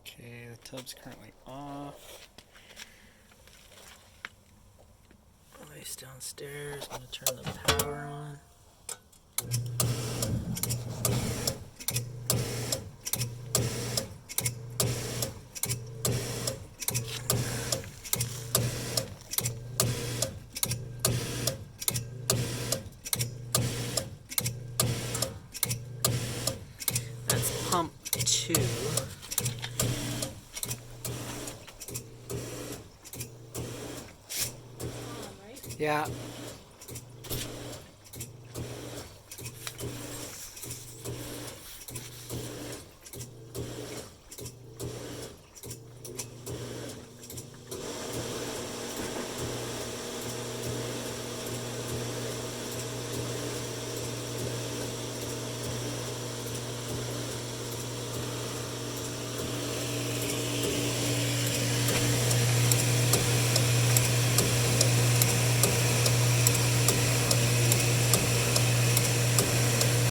Okay, the tub's currently off. Ice downstairs. Gonna turn the power on. That's pump 2. Yeah,